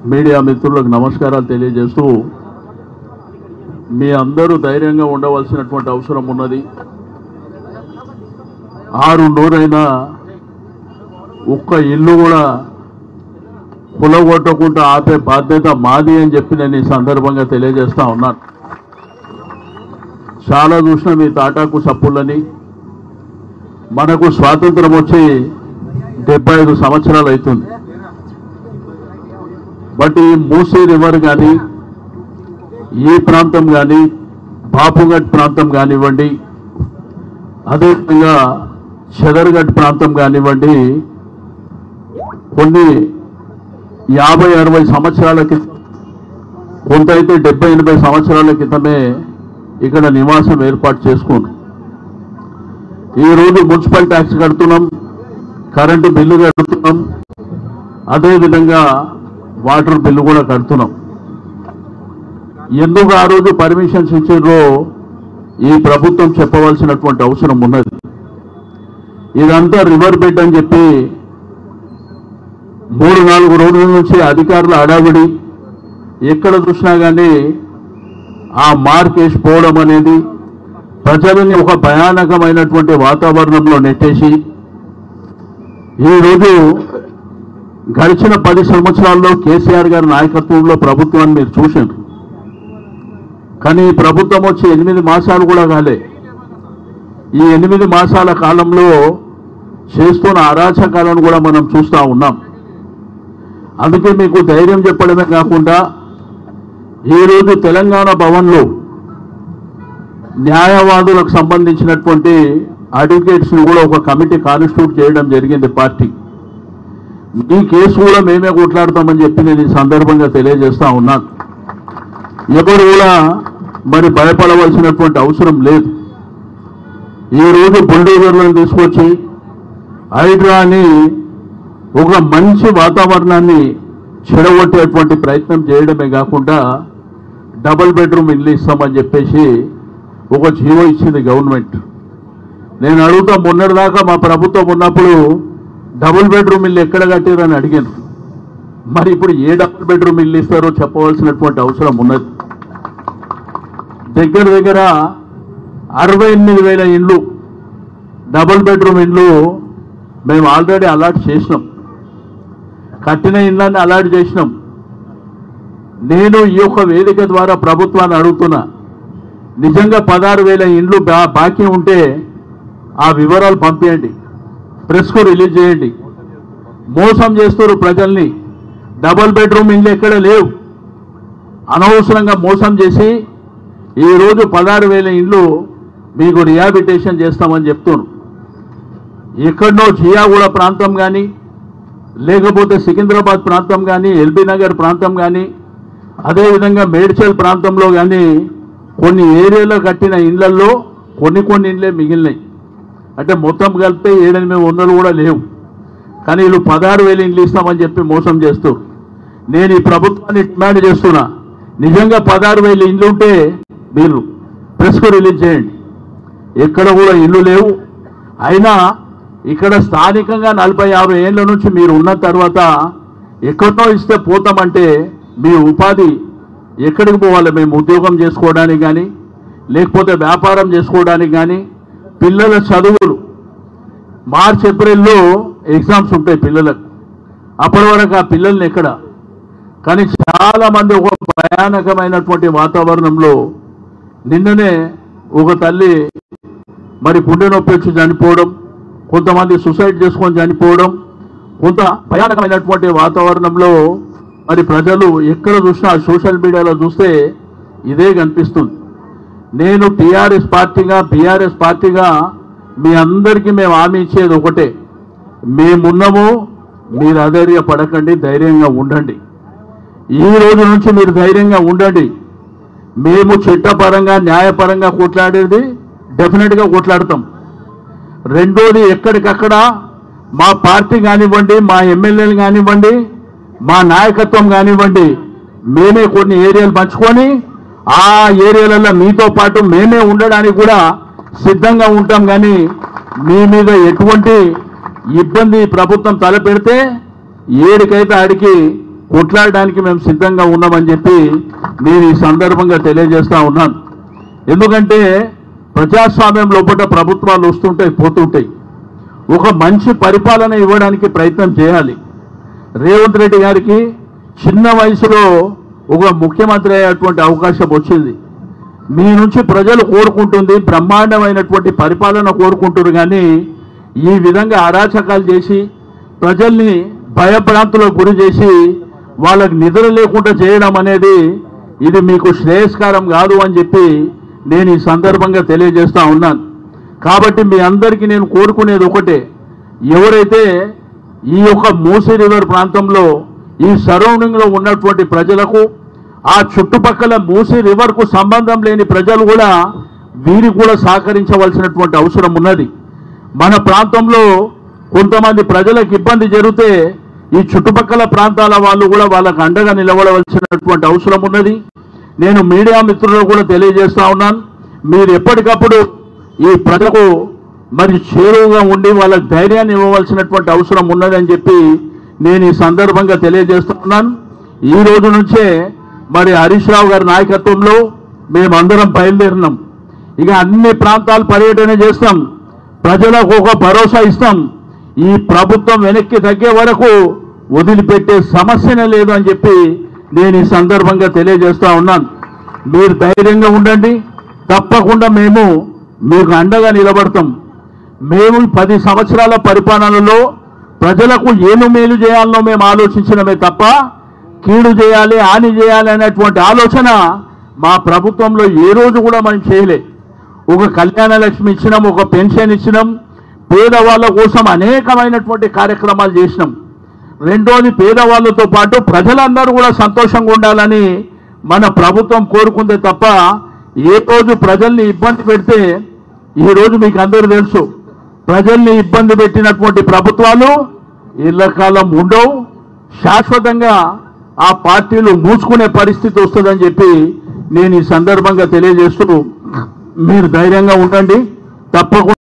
Media మిత్రులకు నమస్కారాలు తెలియజేస్తూ మీ అందరూ ధైర్యంగా ఉండవలసినటువంటి అవసరం ఉన్నది. 6 రోజులైనా ఒక్క ఇల్లు కూడా పులగొట్టకుండా ఆపే బాధ్యత మాది అని చెప్పి నేను ఈ సందర్భంగా తెలియజేస్తా ఉన్నాను. చాలా చూసిన మీ తాటాకు సప్పులని. మనకు స్వాతంత్రం వచ్చి 75 సంవత్సరాలు అవుతుంది. బట్ ఈ మూసీ రివర్ కానీ, ఈ ప్రాంతం కానీ, బాపుఘట్ ప్రాంతం కానివ్వండి, అదేవిధంగా షదర్ఘట్ ప్రాంతం కానివ్వండి, కొన్ని 50-60 సంవత్సరాల క్రితం, కొంత అయితే 70-80 సంవత్సరాల క్రితమే ఇక్కడ నివాసం ఏర్పాటు చేసుకున్నాం. ఈరోజు మున్సిపల్ ట్యాక్స్ కడుతున్నాం, కరెంటు బిల్లు కడుతున్నాం, అదేవిధంగా వాటర్ బిల్లు కూడా కడుతున్నాం. ఎందుకు ఆ రోజు పర్మిషన్స్ ఇచ్చారో ఈ ప్రభుత్వం చెప్పవలసినటువంటి అవసరం ఉన్నది. ఇదంతా రివర్ బెడ్ అని చెప్పి 3-4 రోజుల నుంచి అధికారుల అడావిడి, ఎక్కడ చూసినా కానీ ఆ మార్క్ వేసిపోవడం అనేది ప్రజలని ఒక భయానకమైనటువంటి వాతావరణంలో నెట్టేసి, ఈరోజు గడిచిన 10 సంవత్సరాల్లో కేసీఆర్ గారి నాయకత్వంలో ప్రభుత్వాన్ని మీరు చూశారు. కానీ ఈ ప్రభుత్వం వచ్చి 8 మాసాలు కూడా కాలే. ఈ 8 మాసాల కాలంలో చేస్తున్న అరాచకాలను కూడా మనం చూస్తూ ఉన్నాం. అందుకే మీకు ధైర్యం చెప్పడమే కాకుండా ఈరోజు తెలంగాణ భవన్లో న్యాయవాదులకు సంబంధించినటువంటి అడ్వకేట్స్ని కూడా ఒక కమిటీ కాన్స్టిట్యూట్ చేయడం జరిగింది పార్టీ. ఈ కేసు కూడా మేమే కొట్లాడతామని చెప్పి నేను ఈ సందర్భంగా తెలియజేస్తా ఉన్నాను. ఎవరు కూడా మరి భయపడవలసినటువంటి అవసరం లేదు. ఈరోజు బుల్డోజర్లను తీసుకొచ్చి హైడ్రాని ఒక మంచి వాతావరణాన్ని చెడగొట్టేటువంటి ప్రయత్నం చేయడమే కాకుండా డబుల్ బెడ్రూమ్ ఇల్లు ఇస్తామని చెప్పేసి ఒక జీవో ఇచ్చింది గవర్నమెంట్. నేను అడుగుతా, మొన్నటిదాకా మా ప్రభుత్వం ఉన్నప్పుడు డబుల్ బెడ్రూమ్ ఇల్లు ఎక్కడ కట్టారని అడిగాను. మరి ఇప్పుడు ఏ డబుల్ బెడ్రూమ్ ఇల్లు ఇస్తారో చెప్పవలసినటువంటి అవసరం ఉన్నది. దగ్గర దగ్గర 68,000 ఇండ్లు డబుల్ బెడ్రూమ్ ఇండ్లు మేము ఆల్రెడీ అలాట్ చేసినాం. కట్టిన ఇండ్లన్నీ అలాట్ చేసినాం. నేను ఈ యొక్క వేదిక ద్వారా ప్రభుత్వాన్ని అడుగుతున్నా, నిజంగా 16,000 ఇండ్లు బాకీ ఉంటే ఆ వివరాలు పంపించండి, ప్రెస్కు రిలీజ్ చేయండి. మోసం చేస్తారు ప్రజల్ని. డబుల్ బెడ్రూమ్ ఇండ్లు ఎక్కడ లేవు. అనవసరంగా మోసం చేసి ఈరోజు 16,000 ఇండ్లు మీకు రిహాబిటేషన్ చేస్తామని చెప్తున్నారు. ఎక్కడనో జియాగూడ ప్రాంతం కానీ, లేకపోతే సికింద్రాబాద్ ప్రాంతం కానీ, ఎల్బీ నగర్ ప్రాంతం కానీ, అదేవిధంగా మేడ్చల్ ప్రాంతంలో కానీ కొన్ని ఏరియాలో కట్టిన ఇండ్లల్లో కొన్ని ఇండ్లే మిగిలినాయి. అంటే మొత్తం కలిపితే 7-800 కూడా లేవు. కానీ వీళ్ళు 16,000 ఇండ్లు ఇస్తామని చెప్పి మోసం చేస్తూ, నేను ఈ ప్రభుత్వాన్ని డిమాండ్ చేస్తున్నా, నిజంగా 16,000 ఇండ్లు ఉంటే మీరు ప్రెస్కు రిలీజ్ చేయండి. ఎక్కడ కూడా ఇల్లు లేవు. అయినా ఇక్కడ స్థానికంగా 40-50 ఏళ్ళ నుంచి మీరు ఉన్న తర్వాత ఎక్కడో ఇస్తే పోతామంటే మీ ఉపాధి ఎక్కడికి పోవాలి? మేము ఉద్యోగం చేసుకోవడానికి కానీ, లేకపోతే వ్యాపారం చేసుకోవడానికి కానీ, పిల్లల చదువులు మార్చ్ ఏప్రిల్లో ఎగ్జామ్స్ ఉంటాయి పిల్లలకు. అప్పటి వరకు ఆ పిల్లల్ని ఎక్కడ? కానీ చాలామంది ఒక భయానకమైనటువంటి వాతావరణంలో, నిన్ననే ఒక తల్లి మరి గుండె నొప్పి వచ్చి చనిపోవడం, కొంతమంది సూసైడ్ చేసుకొని చనిపోవడం, కొంత భయానకమైనటువంటి వాతావరణంలో మరి ప్రజలు ఎక్కడ చూసినా సోషల్ మీడియాలో చూస్తే ఇదే కనిపిస్తుంది. నేను బీఆర్ఎస్ పార్టీగా మీ అందరికీ మేము హామీ ఇచ్చేది ఒకటే, మేమున్నాము, మీరు అధైర్యపడకండి, ధైర్యంగా ఉండండి. ఈ రోజు నుంచి మీరు ధైర్యంగా ఉండండి. మేము చట్టపరంగా న్యాయపరంగా కొట్లాడేది డెఫినెట్గా కొట్లాడతాం. రెండోది, ఎక్కడికక్కడ మా పార్టీ కానివ్వండి, మా ఎమ్మెల్యేలు కానివ్వండి, మా నాయకత్వం కానివ్వండి, మేమే కొన్ని ఏరియాలు పంచుకొని ఆ ఏరియాలలో మీతో పాటు మేమే ఉండడానికి కూడా సిద్ధంగా ఉంటాం. కానీ మీ మీద ఎటువంటి ఇబ్బంది ప్రభుత్వం తలపెడితే ఏడికైతే ఆడికి కొట్లాడడానికి మేము సిద్ధంగా ఉన్నామని చెప్పి నేను ఈ సందర్భంగా తెలియజేస్తా ఉన్నాను. ఎందుకంటే ప్రజాస్వామ్యం లోపల ప్రభుత్వాలు వస్తుంటాయి, పోతుంటాయి. ఒక మంచి పరిపాలన ఇవ్వడానికి ప్రయత్నం చేయాలి. రేవంత్ రెడ్డి గారికి చిన్న వయసులో ఒక ముఖ్యమంత్రి అయ్యేటువంటి అవకాశం వచ్చింది. మీ నుంచి ప్రజలు కోరుకుంటుంది బ్రహ్మాండమైనటువంటి పరిపాలన కోరుకుంటారు. కానీ ఈ విధంగా అరాచకాలు చేసి ప్రజల్ని భయభ్రాంతులకు గురి చేసి వాళ్ళకి నిద్ర లేకుండా చేయడం అనేది ఇది మీకు శ్రేయస్కరం కాదు అని చెప్పి నేను ఈ సందర్భంగా తెలియజేస్తా ఉన్నాను. కాబట్టి మీ అందరికీ నేను కోరుకునేది ఒకటే, ఎవరైతే ఈ యొక్క మూసీ రివర్ ప్రాంతంలో ఈ సరౌండింగ్లో ఉన్నటువంటి ప్రజలకు, ఆ చుట్టుపక్కల మూసీ రివర్కు సంబంధం లేని ప్రజలు కూడా వీరికి కూడా సహకరించవలసినటువంటి అవసరం ఉన్నది. మన ప్రాంతంలో కొంతమంది ప్రజలకు ఇబ్బంది జరిగితే ఈ చుట్టుపక్కల ప్రాంతాల వాళ్ళు కూడా వాళ్ళకు అండగా నిలబడవలసినటువంటి అవసరం ఉన్నది. నేను మీడియా మిత్రులకు కూడా తెలియజేస్తా ఉన్నాను, మీరు ఎప్పటికప్పుడు ఈ ప్రజలకు మరి చేరువుగా ఉండి వాళ్ళకి ధైర్యాన్ని ఇవ్వవలసినటువంటి అవసరం ఉన్నదని చెప్పి నేను ఈ సందర్భంగా తెలియజేస్తా ఉన్నాను. ఈ రోజు నుంచే మరి హరీష్ రావు గారి నాయకత్వంలో మేమందరం బయలుదేరినాం. ఇక అన్ని ప్రాంతాలు పర్యటన చేస్తాం, ప్రజలకు ఒక భరోసా ఇస్తాం. ఈ ప్రభుత్వం వెనక్కి తగ్గే వరకు వదిలిపెట్టే సమస్యనే లేదు అని చెప్పి నేను ఈ సందర్భంగా తెలియజేస్తా ఉన్నాను. మీరు ధైర్యంగా ఉండండి, తప్పకుండా మేము మీకు అండగా నిలబడతాం. మేము 10 సంవత్సరాల పరిపాలనలో ప్రజలకు ఏమి మేలు చేయాలనో మేము ఆలోచించడమే తప్ప కీడు చేయాలి, హాని చేయాలి అనేటువంటి ఆలోచన మా ప్రభుత్వంలో ఏ రోజు కూడా మనం చేయలే. ఒక కళ్యాణ లక్ష్మి ఇచ్చినాం, ఒక పెన్షన్ ఇచ్చినాం, పేదవాళ్ళ కోసం అనేకమైనటువంటి కార్యక్రమాలు చేసినాం. రెండోది, పేదవాళ్ళతో పాటు ప్రజలందరూ కూడా సంతోషంగా ఉండాలని మన ప్రభుత్వం కోరుకుందే తప్ప ఏ రోజు ప్రజల్ని ఇబ్బంది పెడితే, ఈరోజు మీకు అందరూ తెలుసు, ప్రజల్ని ఇబ్బంది పెట్టినటువంటి ప్రభుత్వాలు ఇళ్ళకాలం ఉండవు. శాశ్వతంగా ఆ పార్టీలు మూసుకునే పరిస్థితి వస్తుందని చెప్పి నేను ఈ సందర్భంగా తెలియజేస్తూ మీరు ధైర్యంగా ఉండండి, తప్పకుండా